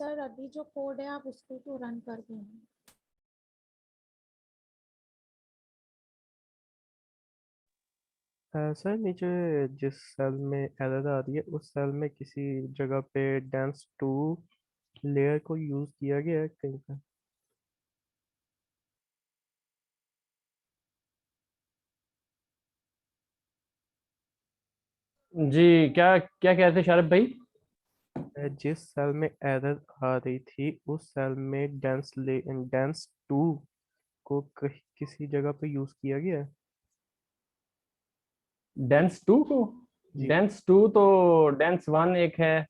Sir अभी जो code है आप उसको तो रन कर देना। सर नीचे जिस सेल में एरर आ रही है उस सेल में किसी जगह पे डेंस टू लेयर को यूज़ किया गया है कहीं पे। जी, क्या क्या कहते हैं शारिफ भाई? जिस सेल में एरर आ रही थी उस सेल में डेंस टू को किसी जगह पे यूज़ किया गया है। डेंस टू को? जी। डेंस टू तो डेंस वन एक है,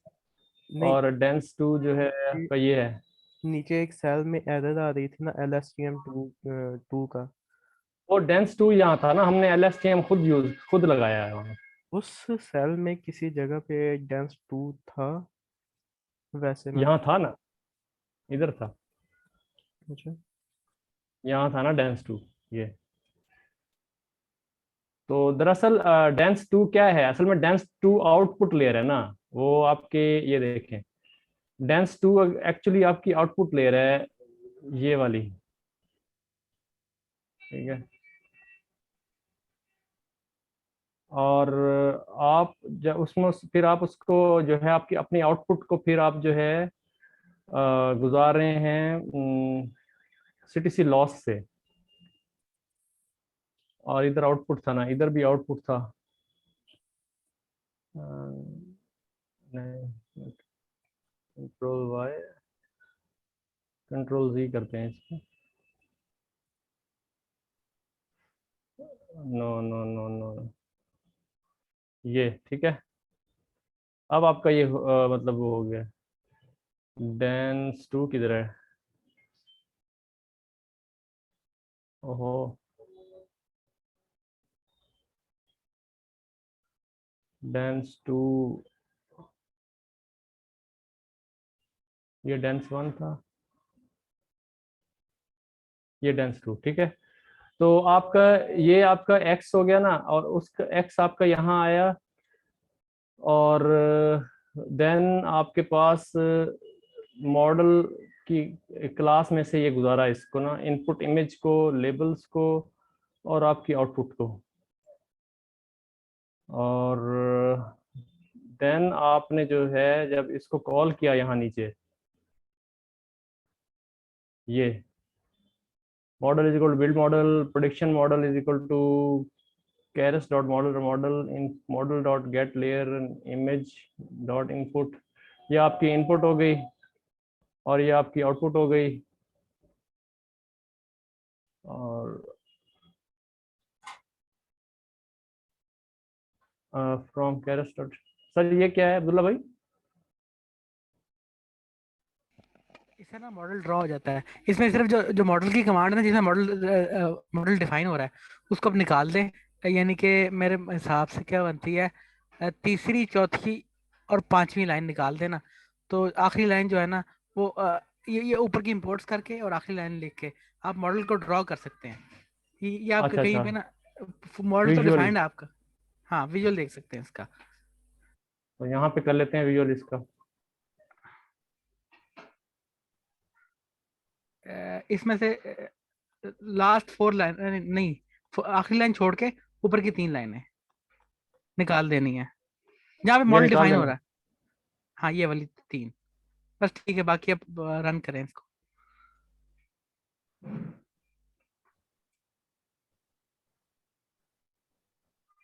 नहीं, और डेंस टू जो है ये आपका ये है। नीचे एक सेल में एरर आ रही थी ना, LSTM टू का। वो डेंस टू यहाँ था ना, हमने LSTM खुद लगाया है वहाँ। उस सेल में किसी जगह पे डेंस टू था, वैसे मैं। यहाँ था ना, इधर था। अच्छा। यहाँ था ना डेंस टू, ये। तो दरअसल डेंस टू क्या है असल में? डेंस टू आउटपुट लेयर है ना, वो आपके, ये देखें, डेंस टू एक्चुअली आपकी आउटपुट लेयर है, ये वाली। ठीक है। और आप जब उसमें फिर आप उसको जो है आपकी अपनी आउटपुट को फिर आप जो है गुजार रहे हैं सीटीसी लॉस से। और इधर आउटपुट था ना, इधर भी आउटपुट था। नहीं, कंट्रोल वाई, कंट्रोल जी करते हैं इसको। नो नो नो नो, ये ठीक है। अब आपका ये मतलब वो हो गया। डेंस टू किधर है? ओहो, डेंस टू, ये डेंस वन था, ये डेंस टू, ठीक है। तो आपका, ये आपका एक्स हो गया ना, और उसका एक्स आपका यहाँ आया। और देन आपके पास मॉडल की क्लास में से ये गुजारा इसको ना, इनपुट इमेज को, लेबल्स को, और आपकी आउटपुट को। और देन आपने जो है जब इसको कॉल किया यहाँ नीचे, ये model is equal to build model, prediction model is equal to Keras dot model model in model dot get layer image dot input. ये आपकी इनपुट हो गई, और ये आपकी आउटपुट हो गई। और फ्रॉम केरस डॉट, सर ये क्या है अब्दुल्ला भाई? इससे ना मॉडल ड्रॉ हो जाता है। इसमें सिर्फ जो जो मॉडल की कमांड है ना, जिसमें मॉडल डिफाइन हो रहा है, उसको आप निकाल दें। यानी कि मेरे हिसाब से क्या बनती है, तीसरी, चौथी और पांचवी लाइन निकाल देना। तो आखिरी लाइन जो है ना, वो ये ऊपर की इंपोर्ट्स करके और आखिरी लाइन लिख के आप मॉडल को ड्रॉ कर सकते हैं। ये आपके अच्छा कहीं अच्छा, पे ना मॉडल तो विजुअल। डिफाइंड है आपका। हाँ, विजुअल देख सकते हैं इसका। तो यहाँ पे कर लेते हैं विजुअल इसका। इसमें से लास्ट फोर लाइन नहीं, आखिरी लाइन छोड़ के ऊपर की तीन लाइनें निकाल देनी है, जहाँ पे ये मॉडल निकाल डिफाइन हो देना। रहा है। हाँ, ये वाली तीन, बस ठीक है। बाकी अब रन करें इसको।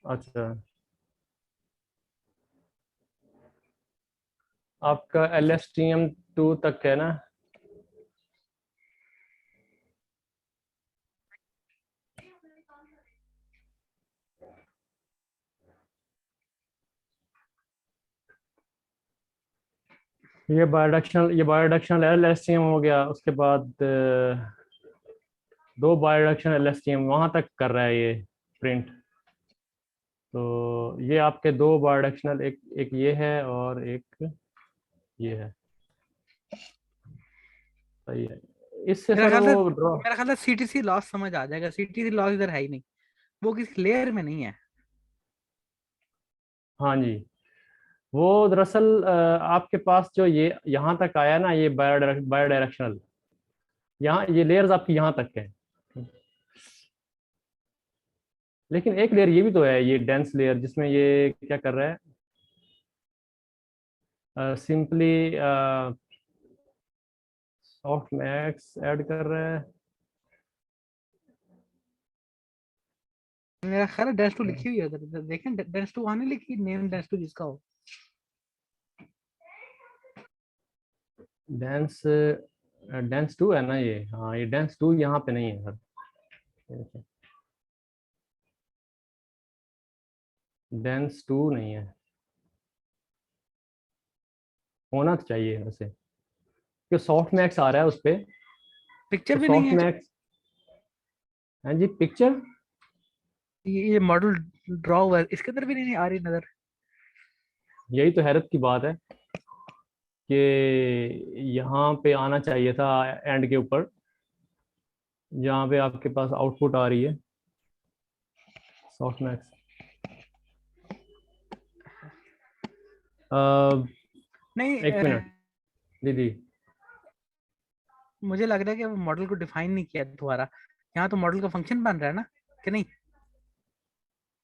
अच्छा, आपका LSTM 2 तक है ना? ये बायोडाक्शनल LSTM हो गया। उसके बाद दो बायोडाक्शनल LSTM वहां तक कर रहा है ये प्रिंट। तो ये आपके दो बायोडाक्शनल, एक एक ये है और एक ये है। सही है। इससे मेरा सर ख्याल से वो ड्रॉ। मेरा ख्याल है सीटीसी लॉस समझ आ जाएगा। सीटीसी लॉस इधर है ही नहीं, वो किसी लेयर में नहीं है। हाँ जी, वो दरअसल आपके पास जो ये यहाँ तक आया ना, ये बायो डायरेक्शनल, यहाँ ये लेयर्स आपकी यहाँ तक है। लेकिन एक लेयर ये भी तो है, ये डेंस लेयर, जिसमें ये क्या कर रहा है, सिंपली सॉफ्ट मैक्स ऐड कर रहा है। मेरा ख्याल है डेंस 2 लिखी हुई है उधर, देखें डेंस 2 वहाँ नहीं लिखी, नेम डेंस 2 जिसका हो। डेंस डेंस 2 है ना ये, हाँ ये डेंस 2 यहाँ पे नहीं है सर। डेंस 2 नहीं है, होना तो चाहिए वैसे, क्योंकि सॉफ्ट मैक्स आ रहा है उस पे। पिक्चर तो भी नहीं सॉफ्ट है, मैक्स, हाँ जी पिक्चर, ये मॉडल ड्रॉ हुआ है, इसके अंदर भी नहीं आ रही नजर। यही तो हैरत की बात है कि यहाँ पे आना चाहिए था एंड के ऊपर, जहाँ पे आपके पास आउटपुट आ रही है सॉफ्ट मैक्स। नहीं एक मिनट दीदी, मुझे लग रहा है कि वो मॉडल को डिफाइन नहीं किया दोबारा, यहाँ तो मॉडल का फंक्शन बन रहा है ना कि नहीं।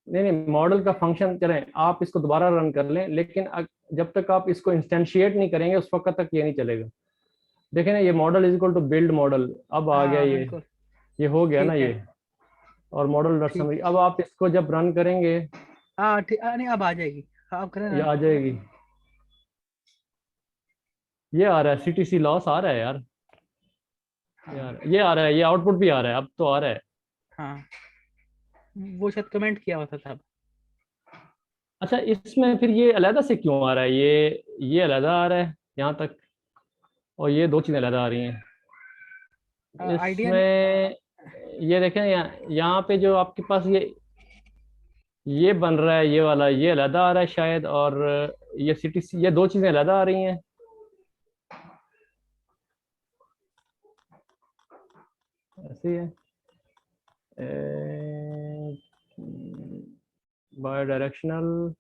नहीं नहीं, मॉडल का फंक्शन करें, आप इसको दोबारा रन कर लें, लेकिन जब तक आप इसको इंस्टेंशिएट नहीं करेंगे उस वक्त तक ये नहीं चलेगा। देखें ना, ये model is equal to build model, अब आ गया हाँ बिल्कुल, ये हो गया ना ठीक है, ये, और मॉडल डॉट ठीक, समरी। अब आप इसको जब रन करेंगे हाँ ठीक, नहीं अब आ जाएगी, हाँ अब करें ये रन। आ जाएगी, ये आ रहा है CTC लॉस आ रहा है यार, यार ये आ रहा है, ये आउटपुट भी आ रहा है, अब तो आ रहा है। हाँ वो शायद कमेंट किया हुआ था तब। अच्छा, इसमें फिर ये अलहदा से क्यों आ रहा है, ये अलहदा आ रहा है यहाँ तक, और ये दो चीजें अलहदा आ रही हैं आइडिया नहीं, इसमें। ये देखें यहाँ पे जो आपके पास ये बन रहा है, ये वाला ये अलहदा आ रहा है शायद, और ये CTC, ये दो चीजें अलहदा आ रही हैं। ऐसे ही है, बायो डायरेक्शनल।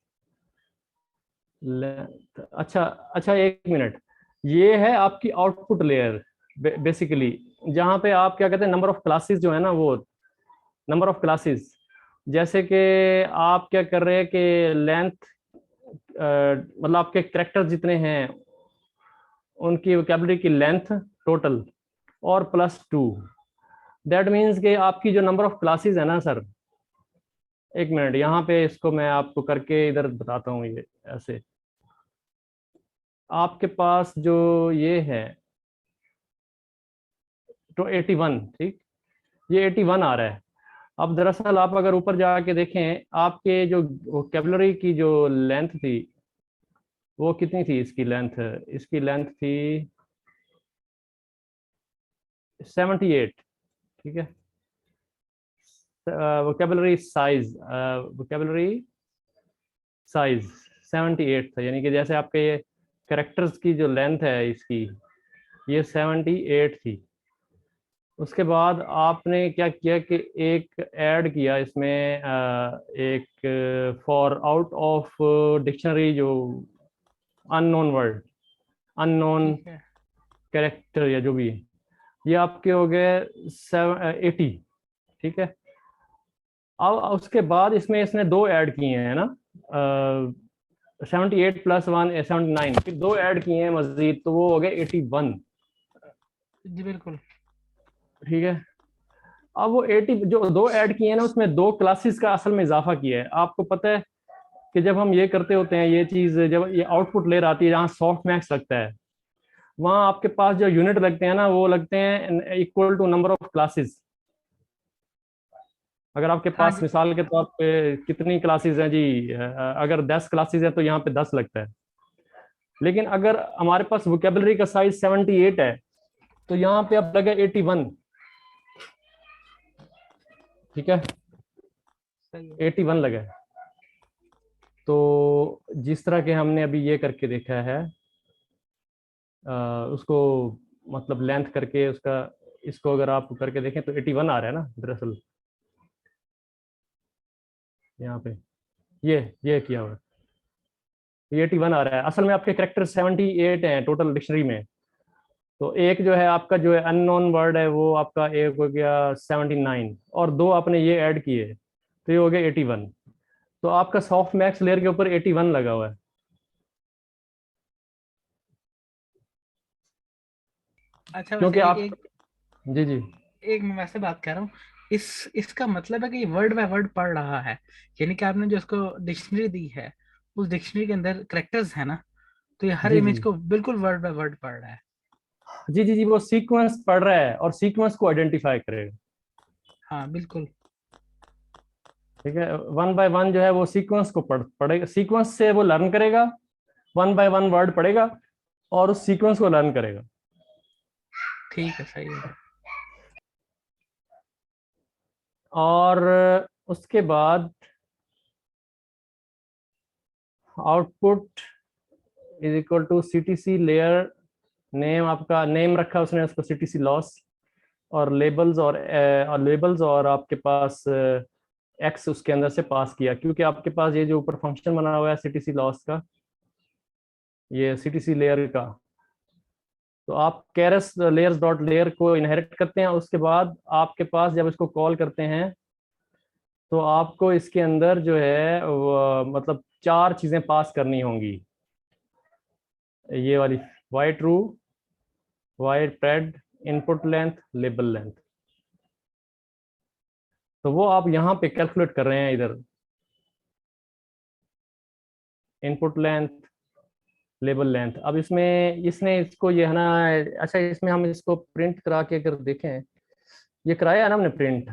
अच्छा अच्छा, एक मिनट, ये है आपकी आउटपुट लेयर बेसिकली, जहाँ पे आप क्या कहते हैं, नंबर ऑफ क्लासेस जो है ना, वो नंबर ऑफ क्लासेस, जैसे कि आप क्या कर रहे हैं कि लेंथ, मतलब आपके कैरेक्टर जितने हैं उनकी वोकैबुलरी की लेंथ टोटल और +2, दैट मीन्स कि आपकी जो नंबर ऑफ क्लासेस है ना सर, एक मिनट यहाँ पे इसको मैं आपको करके इधर बताता हूँ, ये ऐसे आपके पास जो ये है तो 81, ठीक, ये 81 आ रहा है। अब दरअसल आप अगर ऊपर जाके देखें, आपके जो वोकैबुलरी की जो लेंथ थी वो कितनी थी, इसकी लेंथ थी 78, ठीक है। वोकैबुलरी साइज 78 था, यानी कि जैसे आपके ये कैरेक्टर्स की जो लेंथ है इसकी, ये 78 थी। उसके बाद आपने क्या किया कि एक ऐड किया इसमें एक फॉर आउट ऑफ डिक्शनरी, जो अननोन वर्ड, अननोन ठीक है, कैरेक्टर या जो भी है, ये आपके हो गए 80, ठीक है। अब उसके बाद इसमें इसने दो ऐड किए हैं ना, 78 + 1 79, फिर दो ऐड किए हैं मजीद, तो वो हो गए 81, जी बिल्कुल, ठीक है। अब वो 80 जो दो ऐड किए हैं ना, उसमें दो क्लासेस का असल में इजाफा किया है। आपको पता है कि जब हम ये करते होते हैं, ये चीज जब ये आउटपुट लेयर आती है जहाँ सॉफ्ट मैक्स लगता है, वहाँ आपके पास जो यूनिट लगते हैं ना, वो लगते हैं equal to number of classes. अगर आपके हाँ पास जी, मिसाल के तौर पे कितनी क्लासेस हैं जी, अगर 10 क्लासेस हैं तो यहाँ पे 10 लगता है। लेकिन अगर हमारे पास वोकेबलरी का साइज 78 है तो यहाँ पे अब लगा 81, ठीक है, सही है, 81 लगा है। तो जिस तरह के हमने अभी ये करके देखा है, उसको मतलब लेंथ करके उसका, इसको अगर आप करके देखें तो 81 आ रहा है ना दरअसल, यहाँ पे ये किया हुआ है, ये 81 आ रहा है। असल में आपके करेक्टर 78 हैं टोटल डिक्शनरी में। तो एक जो है आपका जो है अननोन वर्ड है वो आपका एक हो गया 79 और दो आपने ये ऐड किए तो ये हो गया 81। तो आपका सॉफ्ट मैक्स लेयर के ऊपर 81 लगा हुआ है। अच्छा क्योंकि वैसे आप एक जी जी एक मैं वैसे बात कर रहा हूँ, इसका मतलब है कि वर्ड बाय वर्ड पढ़ रहा है, यानी कि आपने जो उसको डिक्शनरी दी है उस डिक्शनरी के अंदर करेक्टर्स है ना, तो ये हर जी इमेज जी को बिल्कुल वर्ड बाय वर्ड पढ़ रहा है। जी जी जी वो सीक्वेंस पढ़ रहा है और सीक्वेंस को आइडेंटिफाई करेगा। हाँ बिल्कुल। ठीक है, वन बाय वन जो है वो सीक्वेंस को पढ़ेगा, सीक्वेंस से वो लर्न करेगा, वन बाय वन वर्ड पढ़ेगा और उस सीक्वेंस को लर्न करेगा। ठीक है, सही है। और उसके बाद output is equal to CTC layer name, आपका नेम रखा उसने उसको सीटीसी लॉस, और लेबल्स और लेबल्स और आपके पास एक्स उसके अंदर से पास किया, क्योंकि आपके पास ये जो ऊपर फंक्शन बना हुआ है सीटीसी लॉस का, ये सीटीसी लेयर का, तो आप कैरस लेयर्स डॉट लेयर को इनहेरिट करते हैं। उसके बाद आपके पास जब इसको कॉल करते हैं तो आपको इसके अंदर जो है मतलब चार चीजें पास करनी होंगी, ये वाली Y true, Y pred, input length, label length. तो वो आप यहाँ पे कैलकुलेट कर रहे हैं इधर, इनपुट लेंथ, लेबल लेंथ। अब इसमें इसने इसको ये है ना, अच्छा इसमें हम इसको प्रिंट करा के अगर देखें, ये कराया है ना हमने प्रिंट,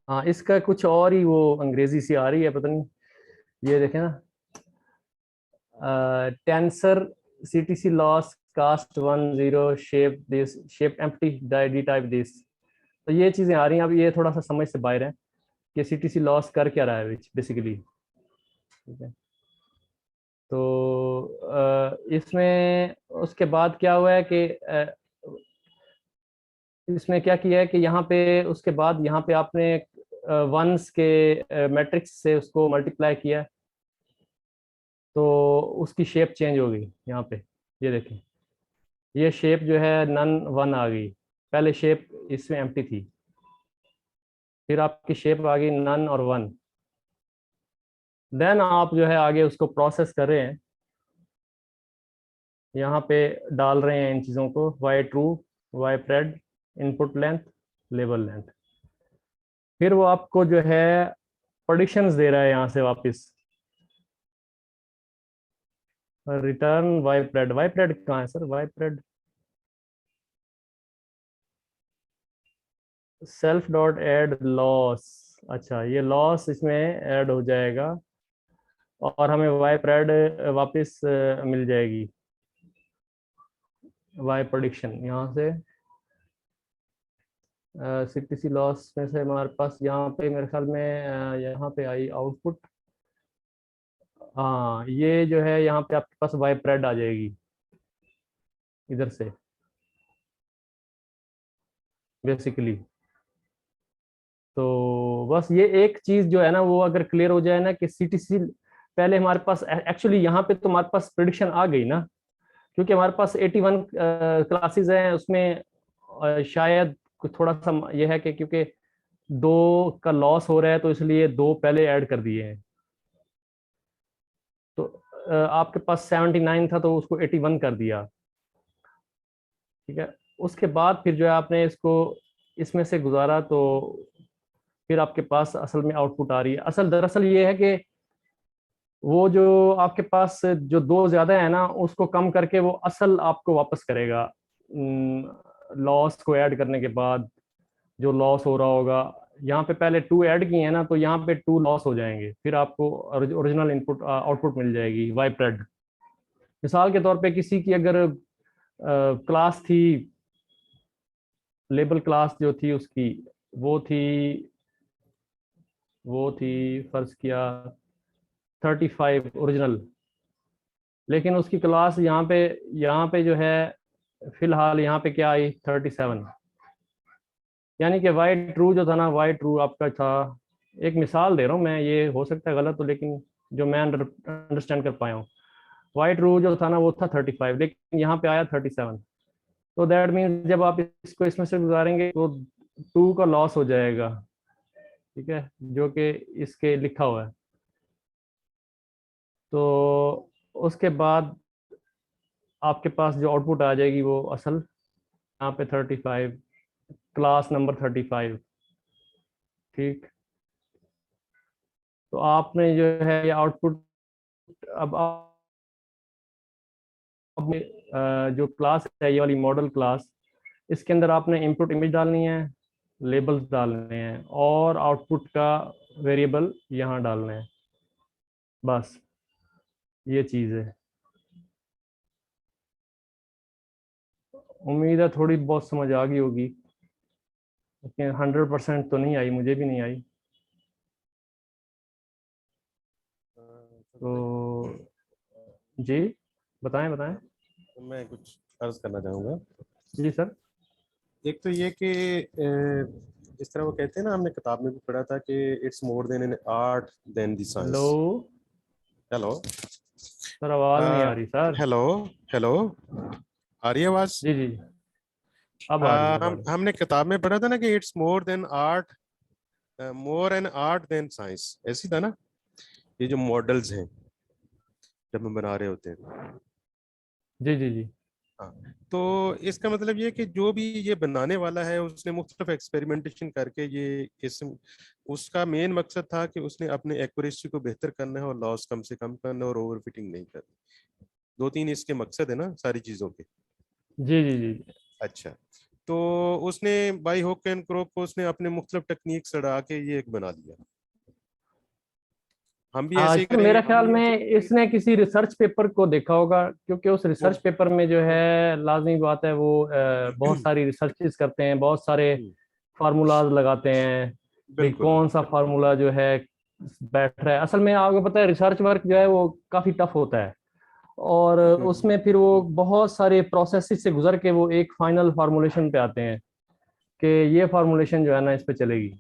हाँ इसका कुछ और ही वो अंग्रेजी सी आ रही है पता नहीं, ये देखें ना, tensor CTC loss cast 10 shape this shape empty D type this. तो ये चीजें आ रही हैं, अब ये थोड़ा सा समझ से बाहर है कि सीटीसी लॉस कर क्या रहा है बेसिकली। ठीक है, तो इसमें उसके बाद क्या हुआ है कि इसमें क्या किया है कि यहाँ पे उसके बाद यहाँ पे आपने वंस के मैट्रिक्स से उसको मल्टीप्लाई किया, तो उसकी शेप चेंज हो गई यहाँ पे। ये देखें, ये शेप जो है नन वन आ गई, पहले शेप इसमें एम्प्टी थी, फिर आपकी शेप आ गई नन और वन। देन आप जो है आगे उसको प्रोसेस कर रहे हैं, यहाँ पे डाल रहे हैं इन चीज़ों को, Y true, Y pred, input length, label length. फिर वो आपको जो है प्रेडिक्शंस दे रहा है यहाँ से वापस, return Y pred. Y pred कहाँ है sir? Y pred self dot add loss, अच्छा ये लॉस इसमें ऐड हो जाएगा और हमें वाई प्रेड वापस मिल जाएगी, वाई प्रेडिक्शन यहाँ से सीटीसी लॉस में से हमारे पास यहाँ पे मेरे ख्याल में यहाँ पे आई आउटपुट, हाँ ये जो है यहाँ पे आपके पास वाई प्रेड आ जाएगी इधर से बेसिकली। तो बस ये एक चीज जो है ना वो अगर क्लियर हो जाए ना कि सीटीसी, पहले हमारे पास एक्चुअली यहाँ पे तो हमारे पास प्रिडिक्शन आ गई ना, क्योंकि हमारे पास 81 क्लासेस हैं उसमें शायद थोड़ा सा ये है कि क्योंकि दो का लॉस हो रहा है तो इसलिए दो पहले ऐड कर दिए हैं। तो आपके पास 79 था तो उसको 81 कर दिया। ठीक है, उसके बाद फिर जो है आपने इसको इसमें से गुजारा तो फिर आपके पास असल में आउटपुट आ रही है। असल दरअसल ये है कि वो जो आपके पास जो दो ज्यादा है ना उसको कम करके वो असल आपको वापस करेगा, लॉस को ऐड करने के बाद जो लॉस हो रहा होगा, यहाँ पे पहले टू ऐड किए हैं ना तो यहाँ पे टू लॉस हो जाएंगे, फिर आपको ओरिजिनल इनपुट आउटपुट मिल जाएगी वाई प्रेड। मिसाल के तौर पे किसी की अगर क्लास थी, लेबल क्लास जो थी उसकी वो थी फर्ज किया 35 ओरिजिनल, लेकिन उसकी क्लास यहाँ पे जो है फिलहाल यहाँ पे क्या आई 37, यानी कि वाई ट्रू जो था ना, वाई ट्रू आपका था, एक मिसाल दे रहा हूँ मैं, ये हो सकता है गलत हो लेकिन जो मैं अंडरस्टैंड कर पाया हूँ, वाई ट्रू जो था ना वो था 35, लेकिन यहाँ पे आया 37। तो दैट मीन्स जब आप इसको इसमें से गुजारेंगे तो 2 का लॉस हो जाएगा, ठीक है, जो कि इसके लिखा हुआ है। तो उसके बाद आपके पास जो आउटपुट आ जाएगी वो असल यहाँ पे 35, क्लास नंबर 35, ठीक। तो आपने जो है ये आउटपुट अब जो क्लास है ये वाली मॉडल क्लास, इसके अंदर आपने इनपुट इमेज डालनी है, लेबल्स डालने हैं और आउटपुट का वेरिएबल यहाँ डालने हैं, बस ये चीज़ है। उम्मीद है थोड़ी बहुत समझ आ गई होगी, लेकिन 100% तो नहीं आई, मुझे भी नहीं आई। तो जी बताएं बताएं। तो मैं कुछ अर्ज करना चाहूँगा। जी सर। एक तो ये कि इस तरह वो कहते हैं ना, हमने किताब में भी पढ़ा था कि it's more than an art than the science. Hello hello sir, आवाज़ नहीं आ रही सर। हेलो हेलो, आ रही है आवाज? जी जी अब आ रही है, अब आ रही है। हमने किताब में पढ़ा था ना कि it's more than art, more an art than science, ऐसी था ना। ये जो मॉडल्स हैं जब हम बना रहे होते हैं, जी जी जी हाँ, तो इसका मतलब ये कि जो भी ये बनाने वाला है उसने मुख्तलिफ एक्सपेरिमेंटेशन करके ये इस उसका मेन मकसद था कि उसने अपने एक्यूरेसी को बेहतर करना है और लॉस कम से कम करना है और ओवर फिटिंग नहीं करनी। 2-3 इसके मकसद है ना सारी चीज़ों के। जी जी जी। अच्छा, तो उसने बाई हुक एंड क्रोक को उसने अपने मुख्तलिफ टेक्निक्स लड़ा के ये एक बना लिया। हम भी ऐसे ही सर मेरा ख्याल करेंगे। में इसने किसी रिसर्च पेपर को देखा होगा, क्योंकि उस रिसर्च पेपर में जो है लाजमी बात है वो बहुत सारी रिसर्चेस करते हैं, बहुत सारे फार्मूलाज लगाते हैं, भाई बिल्कुल कौन सा फार्मूला जो है बैठ रहा है। असल में आपको पता है रिसर्च वर्क जो है वो काफी टफ होता है, और उसमें फिर वो बहुत सारे प्रोसेसेस से गुजर के वो एक फाइनल फार्मूलेशन पे आते हैं कि ये फार्मूलेशन जो है ना इस पे चलेगी।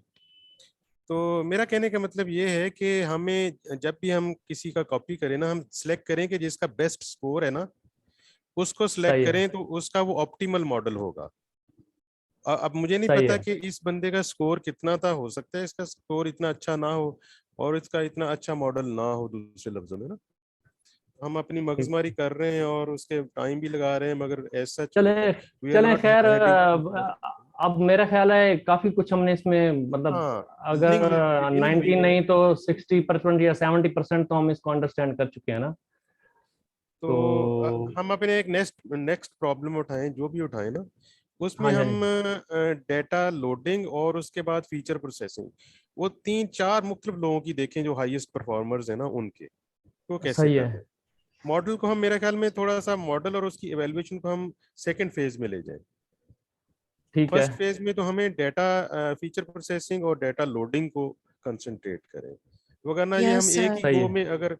तो मेरा कहने का मतलब ये है कि हमें जब भी हम किसी का कॉपी करें ना, हम सिलेक्ट करें कि जिसका बेस्ट स्कोर है ना उसको सिलेक्ट सही है, करें, तो उसका वो ऑप्टिमल मॉडल होगा। अब मुझे नहीं सही पता है। कि इस बंदे का स्कोर कितना था, हो सकता है इसका स्कोर इतना अच्छा ना हो और इसका इतना अच्छा मॉडल ना हो। दूसरे लफ्जों में ना, हम अपनी मगजमारी कर रहे हैं और उसके टाइम भी लगा रहे हैं, मगर ऐसा चले वी आर चले नॉट खैर, हैविंग। अब मेरा ख्याल है काफी कुछ हमने इसमें मतलब हाँ, अगर बिगिनिंग हुई 90 है। नहीं तो 60% या 70% तो हम इसको अंडरस्टैंड कर चुके हैं ना। तो तो हम अपने एक नेक्स्ट प्रॉब्लम उठाएं, जो भी उठाएं ना, उसमें हाँ जी, हाँ हम जी, डेटा लोडिंग और उसके बाद फीचर प्रोसेसिंग, वो 3-4 मुख्तलिफ लोगों की देखें जो हाईएस्ट परफॉर्मर्स हैं ना उनके, वो कैसे सही कर है, रहे हैं। मॉडल को हम, मेरे ख्याल में थोड़ा सा मॉडल और उसकी एवेल्युएशन को हम सेकंड फेज में ले जाएं। ठीक है। फर्स्ट फेज में तो हमें डेटा फीचर प्रोसेसिंग और डेटा लोडिंग को कंसंट्रेट करें, वरना ये हम यस एक सर। ही सही गो है। में अगर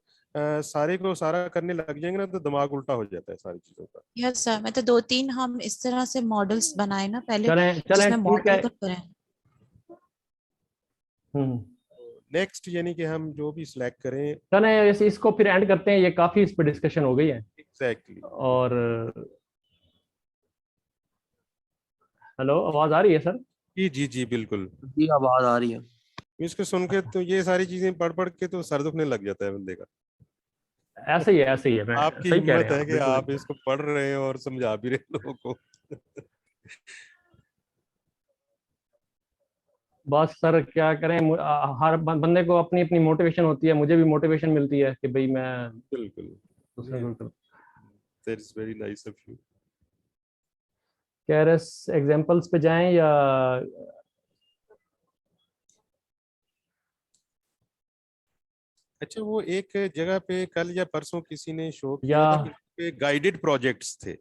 सारे को सारा करने लग जाएंगे ना तो दिमाग उल्टा हो जाता है सारी चीजों का। यस सर, मतलब 2-3 हम इस तरह से मॉडल्स बनाए ना पहले, चलें चलें जिसमें ठीक है। मॉडल को करें। हम्म। नेक्स्ट यानी कि हम जो भी सिलेक्ट करें। चलें इसको फिर एंड करते हैं, ये काफी इस पर डिस्कशन हो गई है। एग्जैक्टली। और हेलो, आवाज आ रही है सर? जी जी जी बिल्कुल। जी आवाज आ रही है। इसको सुन के तो ये सारी चीजें पढ़ पढ़ के तो सर दुखने लग जाता है बंदे का। ऐसे ही है, ऐसे ही है, मैं आपकी सही कह रहे हिम्मत हैं है आप, कि बिल्कुल। आप इसको पढ़ रहे हैं और समझा भी रहे हैं लोगों को। बस सर क्या करें, हर बंदे को अपनी अपनी मोटिवेशन होती है, मुझे भी मोटिवेशन मिलती है कि भाई मैं बिल्कुल। दूसरे को करूं। That's very nice of you. कैरस एग्जांपल्स पे जाएं या अच्छा, वो एक जगह पे कल या परसों किसी ने शो या किया था कि गाइडेड प्रोजेक्ट्स थे।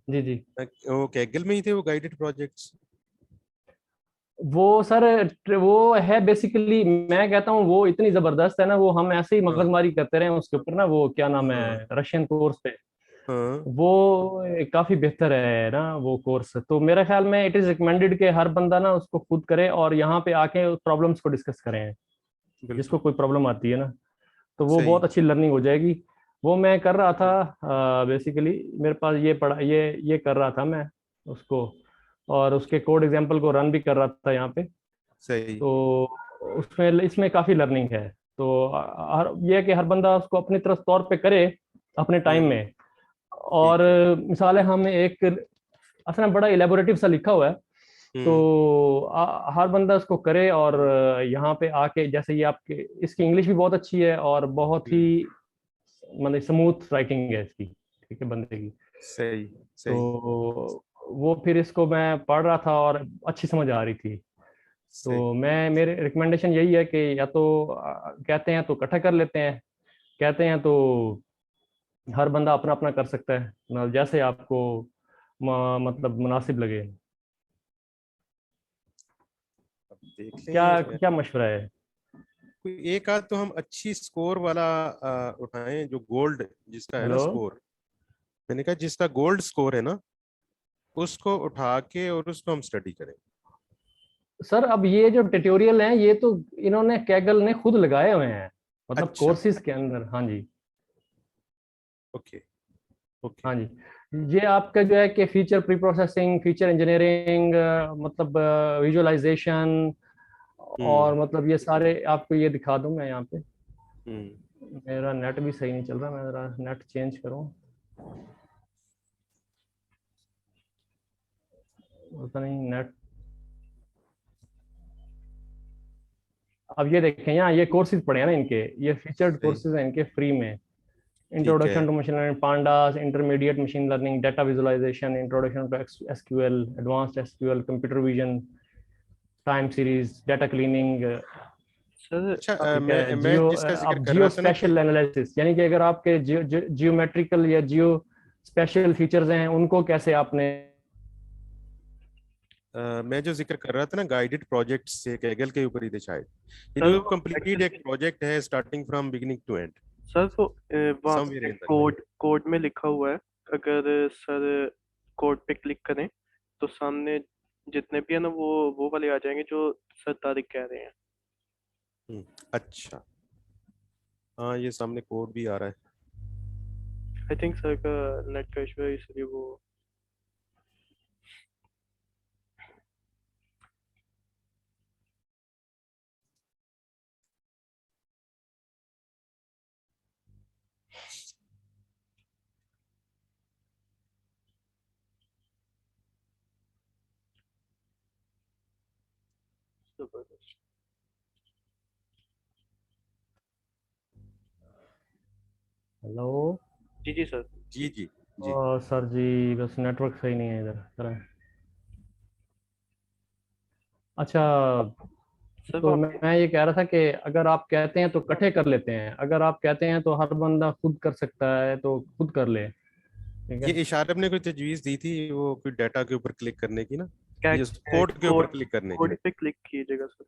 जी जी। वो कैगल में ही थे वो गाइडेड प्रोजेक्ट्स। वो सर वो है बेसिकली, मैं कहता हूँ वो इतनी जबरदस्त है ना, वो हम ऐसे ही हाँ मगजमारी करते रहे उसके ऊपर ना, वो क्या नाम हाँ है, रशियन कोर्स पे। हाँ। वो काफी बेहतर है ना वो कोर्स, तो मेरा ख्याल में इट इज रिकमेंडेड कि हर बंदा ना उसको खुद करे और यहाँ पे आके प्रॉब्लम्स को डिस्कस करें, जिसको बिल्कुल कोई प्रॉब्लम आती है ना, तो वो सही। बहुत अच्छी लर्निंग हो जाएगी। वो मैं कर रहा था बेसिकली, मेरे पास ये पढ़ा, ये कर रहा था मैं उसको, और उसके कोड एग्जांपल को रन भी कर रहा था यहाँ पे। सही। तो उसमें इसमें काफ़ी लर्निंग है। तो हर ये है कि हर बंदा उसको अपनी तरफ तौर पे करे अपने टाइम हम्म, में। और ठीक है। मिसाल है, हम एक असल में बड़ा इलेबोरेटिव सा लिखा हुआ है, तो हर बंदा उसको करे। और यहाँ पे आके जैसे ये आपके, इसकी इंग्लिश भी बहुत अच्छी है और बहुत ही मतलब स्मूथ राइटिंग है इसकी, ठीक है, बंदे की। सही तो सही वो फिर इसको मैं पढ़ रहा था और अच्छी समझ आ रही थी। सही। तो मेरे रिकमेंडेशन यही है कि या तो कहते हैं तो इकट्ठा कर लेते हैं, कहते हैं तो हर बंदा अपना अपना कर सकता है, मतलब जैसे आपको मतलब मुनासिब लगे। अब देख क्या लें, क्या मशवरा है? कोई एक आध तो हम अच्छी स्कोर वाला उठाएं, जो गोल्ड जिसका है ना हेलो स्कोर। मैंने कहा जिसका गोल्ड स्कोर है ना, उसको उठा के और उसको हम स्टडी करें। सर, अब ये जो ट्यूटोरियल हैं ये तो इन्होंने कैगल ने खुद लगाए हुए हैं, मतलब अच्छा। कोर्सेज के अंदर। हाँ जी, ओके ओके। हाँ जी। ये आपका जो है कि feature pre processing, feature engineering, मतलब विजुअलाइजेशन, और हम्म मतलब ये सारे आपको ये दिखा दूं मैं यहाँ पे। हम्म। मेरा नेट भी सही नहीं चल रहा, मैं जरा नेट चेंज करूँ, पता नहीं नेट। अब ये देखें, यहाँ ये कोर्सेज पढ़े हैं ना इनके, ये फीचर्ड सही। कोर्सेज हैं इनके फ्री में। ठीक है। Introduction to machine learning, pandas, intermediate machine learning, data visualisation, introduction to SQL, advanced SQL, computer vision, time series, data cleaning, sir अच्छा, ठीक है, मैं जियो, जिसका जिक्र अब कर जियो रहा था ना कि स्पेशल एनालिसिस, यानी कि अगर आपके जियोमेट्रिकल या जियो स्पेशल फीचर्स हैं उनको कैसे आपने। मैं जो जिक्र कर रहा था ना गाइडेड प्रोजेक्ट से, कैगल के ऊपर ही थे शायद। ये सर जो वो कंप्लीट एक प्रोजेक्ट है starting from beginning to end, sir वो वहाँ समवेयर पे इन दैट लाइन। कोड में लिखा हुआ है। अगर सर कोड पे क्लिक करें तो सामने जितने भी है ना वो वाले आ जाएंगे जो सर तारिक कह रहे हैं। अच्छा, हाँ ये सामने कोड भी आ रहा है। आई थिंक सर का नेट का इशू है इसलिए वो। जबरदस्त। हेलो। जी जी सर। जी जी जी। सर जी, बस नेटवर्क सही नहीं है इधर तरह। अच्छा, सर वो तो आपके मैं ये कह रहा था कि अगर आप कहते हैं तो इकट्ठे कर लेते हैं, अगर आप कहते हैं तो हर बंदा खुद कर सकता है तो खुद कर ले, ठीक ये है। इशारत ने कोई तजवीज दी थी वो कोई डाटा के ऊपर क्लिक करने की ना, क्या ये कोड के ऊपर कोड क्लिक करने की। कोड पे क्लिक कीजिएगा सर।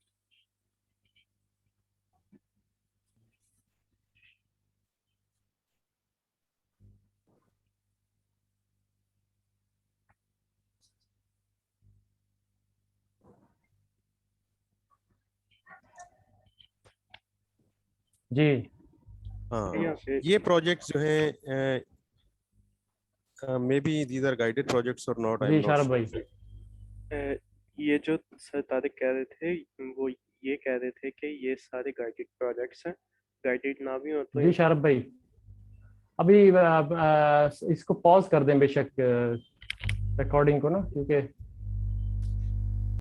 जी यहाँ हाँ, से ये प्रोजेक्ट्स जो हैं, maybe these are guided projects और नॉट, आई एम जी नॉट शारब भाई। श्योर। ये जो सर तारिक कह रहे थे वो ये कह रहे थे कि ये सारे गाइडेड प्रोजेक्ट्स हैं। गाइडेड ना भी हो तो जी शारब भाई, अभी इसको पॉज कर दें बेशक रिकॉर्डिंग को ना, क्योंकि